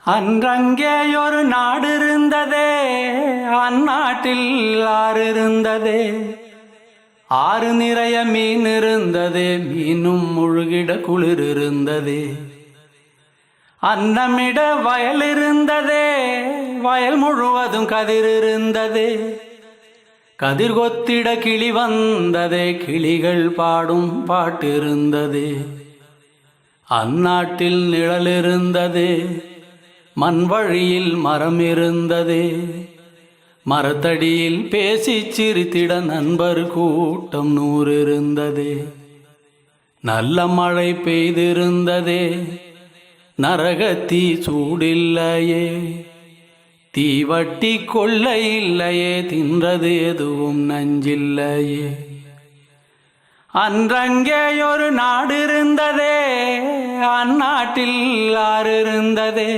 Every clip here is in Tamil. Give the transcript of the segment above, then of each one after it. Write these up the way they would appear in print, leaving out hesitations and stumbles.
அன்றங்கேயொரு நாடு இருந்ததே, அந்நாட்டில் ஆறு இருந்ததே. ஆறு நிறைய மீன் இருந்ததே, மீனும் முழுகிட குளிர் இருந்ததே. அன்னமிட வயல் இருந்ததே, வயல் முழுவதும் கதிர் இருந்ததே. கதிர் கொத்திட கிளி வந்ததே, கிளிகள் பாடும் பாட்டு இருந்ததே. அந்நாட்டில் நிழல் இருந்ததே, மண் வழியில் மரம் இருந்ததே. மரத்தடியில் பேசி சிரித்திட நண்பர் கூட்டம் 100 இருந்ததே. நல்ல மழை பெய்திருந்ததே, நரகத்தீ சூடில்லையே. தீவட்டி கொள்ளை இல்லையே, தின்றது எதுவும் நஞ்சில்லையே. அன்றங்கேயொரு நாடு இருந்ததே, அந்நாட்டில் ஆறு இருந்ததே.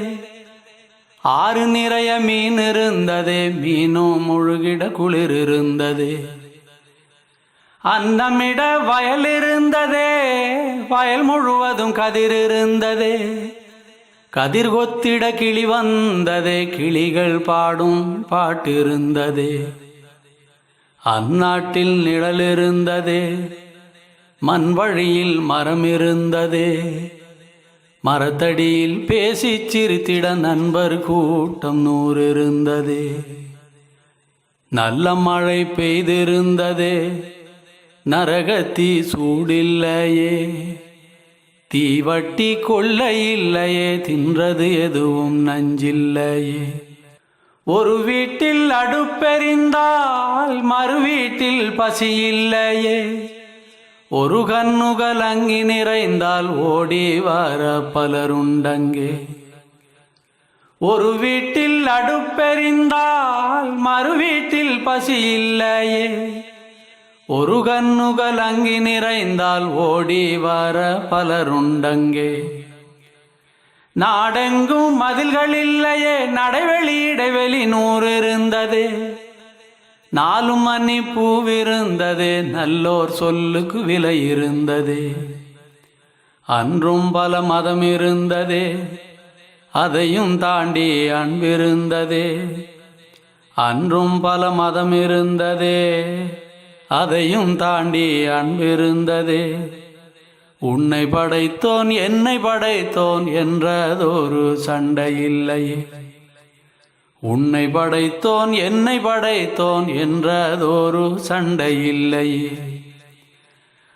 ஆறு நிறைய மீன் இருந்ததே, மீனும் முழுகிட குளிர் இருந்ததே. அன்னமிட வயல் இருந்ததே, வயல் முழுவதும் கதிர் இருந்ததே. கதிர் கொத்திட கிளி வந்ததே, கிளிகள் பாடும் பாட்டு இருந்ததே. அந்நாட்டில் நிழல் இருந்ததே, மண் வழியில் மரம் இருந்ததே. மரத்தடியில் பேசி சிரித்திட நண்பர் கூட்டம் 100 இருந்ததே. நல்ல மழை பெய்திருந்ததே, நரகத்தீ சூடில்லையே. தீவட்டி கொள்ளை இல்லையே, தின்றது எதுவும் நஞ்சில்லையே. ஒரு வீட்டில் அடுப்பெறிந்தால் மறு வீட்டில் பசி இல்லையே. ஒரு கண்ணுகள் அங்கி நிறைந்தால் ஓடி வர பலருண்டங்கே. ஒரு வீட்டில் அடுப்பெறிந்தால் மறு வீட்டில் பசி இல்லையே. ஒரு கண்ணுகள் அங்கி நிறைந்தால் ஓடி வர பலருண்டங்கே. நாடெங்கும் மதில்கள் இல்லையே, நடைவெளி இடைவெளி 100 இருந்ததே. 4 மணி பூவிருந்ததே, நல்லோர் சொல்லுக்கு விலை இருந்ததே. அன்றும் பல மதம் இருந்ததே, அதையும் தாண்டி அன்பிருந்ததே. அன்றும் பல மதம் இருந்ததே, அதையும் தாண்டி அன்பிருந்ததே. உன்னை படைத்தோன் என்னை படைத்தோன் என்றதொரு சண்டை இல்லையே. உன்னை படைத்தோன் என்னை படைத்தோன் என்றதொரு சண்டை இல்லையே.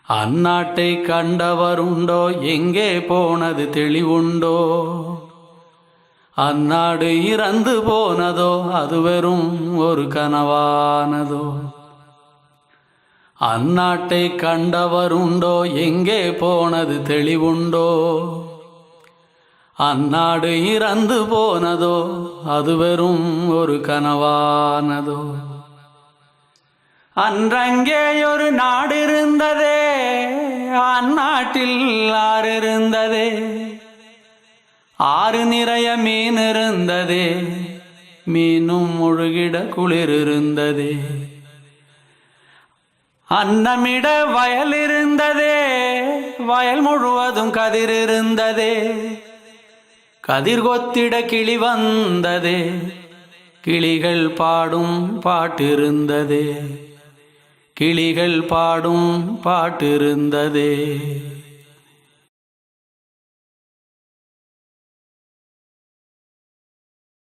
அந்நாட்டை கண்டவருண்டோ, எங்கே போனது தெளிவுண்டோ. அந்நாடு இறந்து போனதோ, அது வெறும் ஒரு கனவானதோ. அந்நாட்டை கண்டவருண்டோ, எங்கே போனது தெளிவுண்டோ. அந்நாடு இறந்து போனதோ, அது வெறும் ஒரு கனவானதோ. அன்றங்கேயொரு நாடு இருந்ததே, அந்நாட்டில் ஆறு இருந்ததே. ஆறு நிறைய மீன் இருந்ததே, மீனும் முழுகிட குளிர் இருந்ததே. அன்னமிட வயல் இருந்ததே, வயல் முழுவதும் கதிர் இருந்ததே. கதிர் கொத்திட கிளி வந்ததே, கிளிகள் பாடும் பாட்டு இருந்ததே. கிளிகள் பாடும் பாட்டு இருந்ததே.